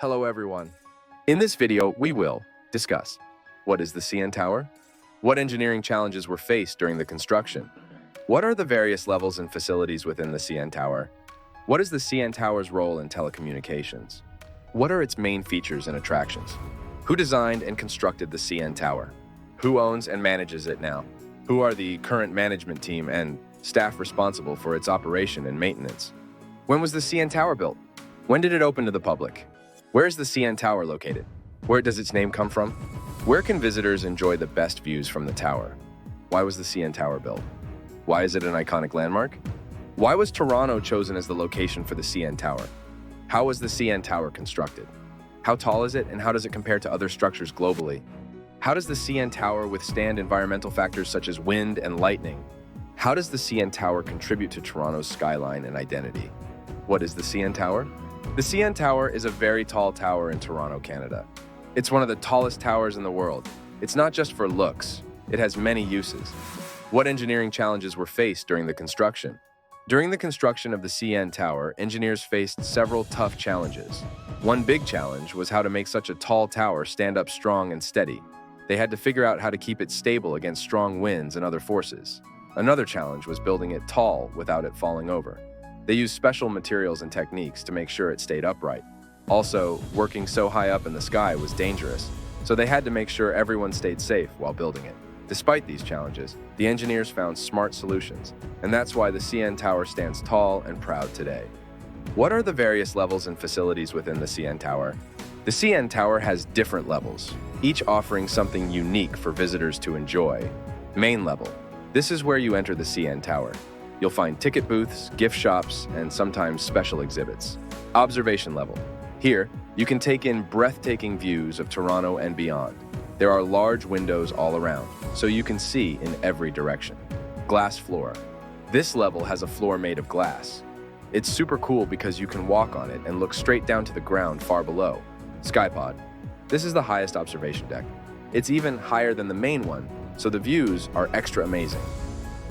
Hello everyone. In this video, we will discuss what is the CN Tower, what engineering challenges were faced during the construction, what are the various levels and facilities within the CN Tower, what is the CN Tower's role in telecommunications, what are its main features and attractions, who designed and constructed the CN Tower, who owns and manages it now, who are the current management team and staff responsible for its operation and maintenance, when was the CN Tower built, when did it open to the public, where is the CN Tower located? Where does its name come from? Where can visitors enjoy the best views from the tower? Why was the CN Tower built? Why is it an iconic landmark? Why was Toronto chosen as the location for the CN Tower? How was the CN Tower constructed? How tall is it and how does it compare to other structures globally? How does the CN Tower withstand environmental factors such as wind and lightning? How does the CN Tower contribute to Toronto's skyline and identity? What is the CN Tower? The CN Tower is a very tall tower in Toronto, Canada. It's one of the tallest towers in the world. It's not just for looks, it has many uses. What engineering challenges were faced during the construction? During the construction of the CN Tower, engineers faced several tough challenges. One big challenge was how to make such a tall tower stand up strong and steady. They had to figure out how to keep it stable against strong winds and other forces. Another challenge was building it tall without it falling over. They used special materials and techniques to make sure it stayed upright. Also, working so high up in the sky was dangerous, so they had to make sure everyone stayed safe while building it. Despite these challenges, the engineers found smart solutions, and that's why the CN Tower stands tall and proud today. What are the various levels and facilities within the CN Tower? The CN Tower has different levels, each offering something unique for visitors to enjoy. Main level. This is where you enter the CN Tower. You'll find ticket booths, gift shops, and sometimes special exhibits. Observation level. Here, you can take in breathtaking views of Toronto and beyond. There are large windows all around, so you can see in every direction. Glass floor. This level has a floor made of glass. It's super cool because you can walk on it and look straight down to the ground far below. Skypod. This is the highest observation deck. It's even higher than the main one, so the views are extra amazing.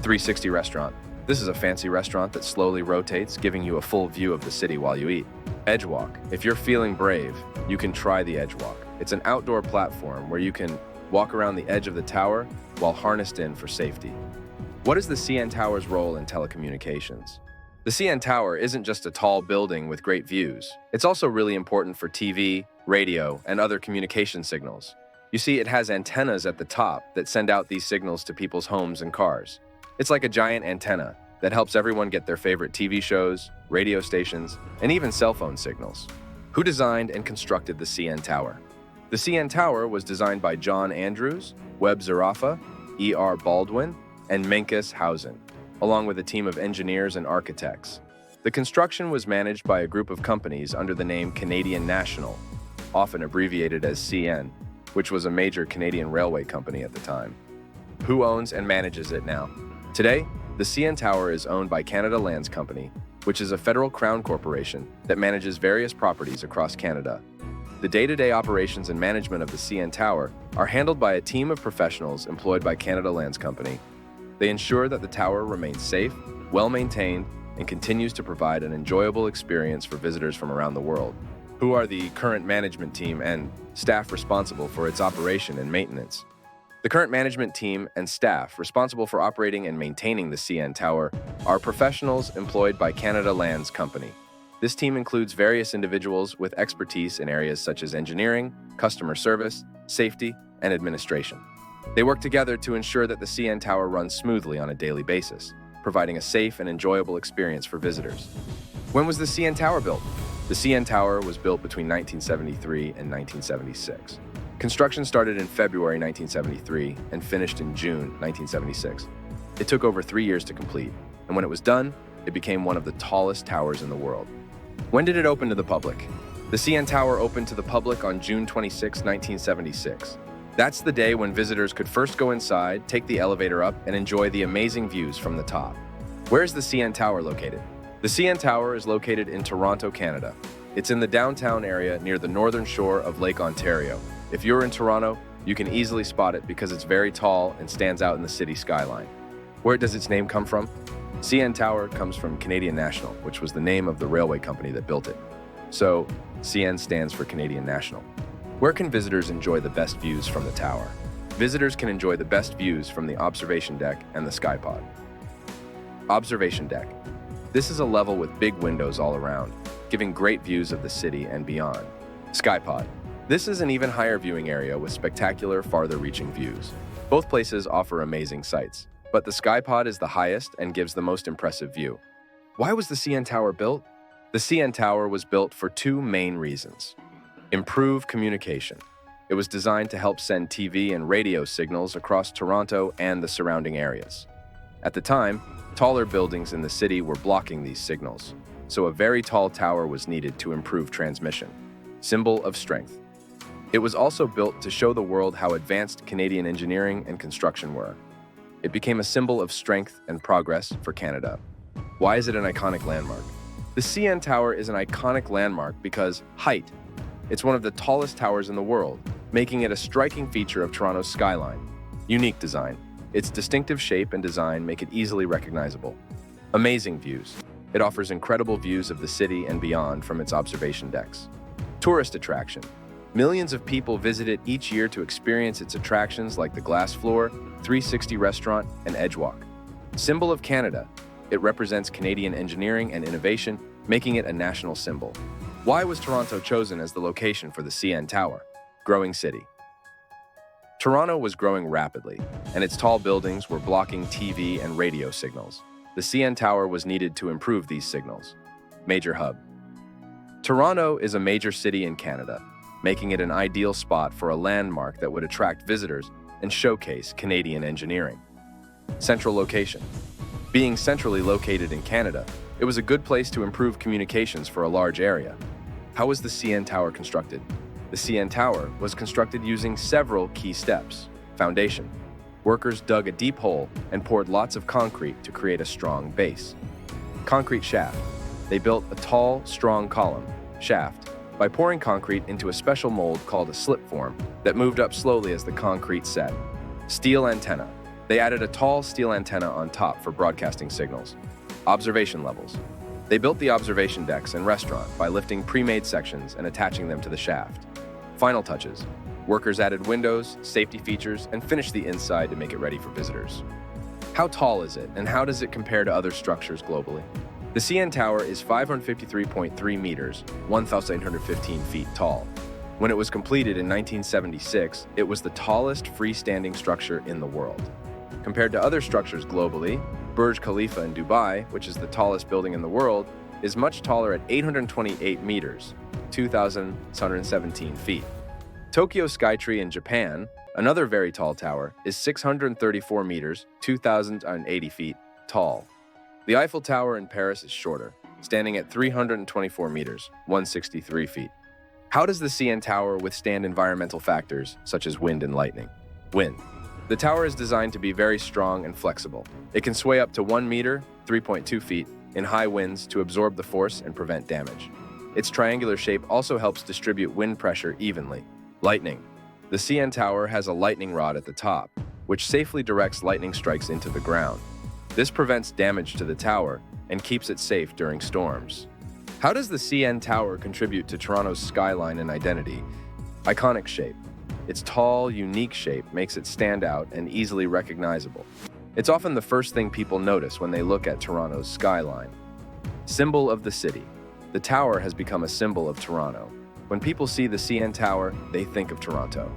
360 restaurant. This is a fancy restaurant that slowly rotates, giving you a full view of the city while you eat. Edgewalk. If you're feeling brave, you can try the Edgewalk. It's an outdoor platform where you can walk around the edge of the tower while harnessed in for safety. What is the CN Tower's role in telecommunications? The CN Tower isn't just a tall building with great views. It's also really important for TV, radio, and other communication signals. You see, it has antennas at the top that send out these signals to people's homes and cars. It's like a giant antenna that helps everyone get their favorite TV shows, radio stations, and even cell phone signals. Who designed and constructed the CN Tower? The CN Tower was designed by John Andrews, Webb Zarafa, E.R. Baldwin, and Menkes Housen, along with a team of engineers and architects. The construction was managed by a group of companies under the name Canadian National, often abbreviated as CN, which was a major Canadian railway company at the time. Who owns and manages it now? Today, the CN Tower is owned by Canada Lands Company, which is a federal crown corporation that manages various properties across Canada. The day-to-day operations and management of the CN Tower are handled by a team of professionals employed by Canada Lands Company. They ensure that the tower remains safe, well-maintained, and continues to provide an enjoyable experience for visitors from around the world. Who are the current management team and staff responsible for its operation and maintenance? The current management team and staff responsible for operating and maintaining the CN Tower are professionals employed by Canada Lands Company. This team includes various individuals with expertise in areas such as engineering, customer service, safety, and administration. They work together to ensure that the CN Tower runs smoothly on a daily basis, providing a safe and enjoyable experience for visitors. When was the CN Tower built? The CN Tower was built between 1973 and 1976. Construction started in February 1973 and finished in June 1976. It took over 3 years to complete, and when it was done, it became one of the tallest towers in the world. When did it open to the public? The CN Tower opened to the public on June 26, 1976. That's the day when visitors could first go inside, take the elevator up, and enjoy the amazing views from the top. Where is the CN Tower located? The CN Tower is located in Toronto, Canada. It's in the downtown area near the northern shore of Lake Ontario. If you're in Toronto, you can easily spot it because it's very tall and stands out in the city skyline. Where does its name come from? CN Tower comes from Canadian National, which was the name of the railway company that built it. So, CN stands for Canadian National. Where can visitors enjoy the best views from the tower? Visitors can enjoy the best views from the observation deck and the skypod. Observation deck. This is a level with big windows all around, giving great views of the city and beyond. Skypod. This is an even higher viewing area with spectacular, farther-reaching views. Both places offer amazing sights, but the skypod is the highest and gives the most impressive view. Why was the CN Tower built? The CN Tower was built for two main reasons. Improve communication. It was designed to help send TV and radio signals across Toronto and the surrounding areas. At the time, taller buildings in the city were blocking these signals, so a very tall tower was needed to improve transmission. Symbol of strength. It was also built to show the world how advanced Canadian engineering and construction were. It became a symbol of strength and progress for Canada. Why is it an iconic landmark? The CN Tower is an iconic landmark because height. It's one of the tallest towers in the world, making it a striking feature of Toronto's skyline. Unique design. Its distinctive shape and design make it easily recognizable. Amazing views. It offers incredible views of the city and beyond from its observation decks. Tourist attraction. Millions of people visit it each year to experience its attractions like the Glass Floor, 360 Restaurant, and Edgewalk. Symbol of Canada. It represents Canadian engineering and innovation, making it a national symbol. Why was Toronto chosen as the location for the CN Tower? Growing city. Toronto was growing rapidly, and its tall buildings were blocking TV and radio signals. The CN Tower was needed to improve these signals. Major hub. Toronto is a major city in Canada, making it an ideal spot for a landmark that would attract visitors and showcase Canadian engineering. Central location. Being centrally located in Canada, it was a good place to improve communications for a large area. How was the CN Tower constructed? The CN Tower was constructed using several key steps. Foundation. Workers dug a deep hole and poured lots of concrete to create a strong base. Concrete shaft. They built a tall, strong column, shaft, by pouring concrete into a special mold called a slip form that moved up slowly as the concrete set. Steel antenna. They added a tall steel antenna on top for broadcasting signals. Observation levels. They built the observation decks and restaurant by lifting pre-made sections and attaching them to the shaft. Final touches. Workers added windows, safety features, and finished the inside to make it ready for visitors. How tall is it, and how does it compare to other structures globally? The CN Tower is 553.3 meters, 1,815 feet tall. When it was completed in 1976, it was the tallest freestanding structure in the world. Compared to other structures globally, Burj Khalifa in Dubai, which is the tallest building in the world, is much taller at 828 meters, 2,617 feet. Tokyo Skytree in Japan, another very tall tower, is 634 meters, 2,080 feet tall. The Eiffel Tower in Paris is shorter, standing at 324 meters, 163 feet. How does the CN Tower withstand environmental factors such as wind and lightning? Wind. The tower is designed to be very strong and flexible. It can sway up to 1 meter, 3.2 feet, in high winds to absorb the force and prevent damage. Its triangular shape also helps distribute wind pressure evenly. Lightning. The CN Tower has a lightning rod at the top, which safely directs lightning strikes into the ground. This prevents damage to the tower and keeps it safe during storms. How does the CN Tower contribute to Toronto's skyline and identity? Iconic shape. Its tall, unique shape makes it stand out and easily recognizable. It's often the first thing people notice when they look at Toronto's skyline. Symbol of the city. The tower has become a symbol of Toronto. When people see the CN Tower, they think of Toronto.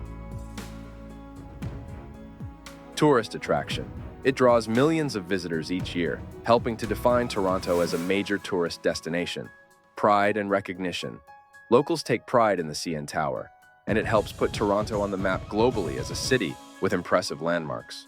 Tourist attraction. It draws millions of visitors each year, helping to define Toronto as a major tourist destination. Pride and recognition. Locals take pride in the CN Tower, and it helps put Toronto on the map globally as a city with impressive landmarks.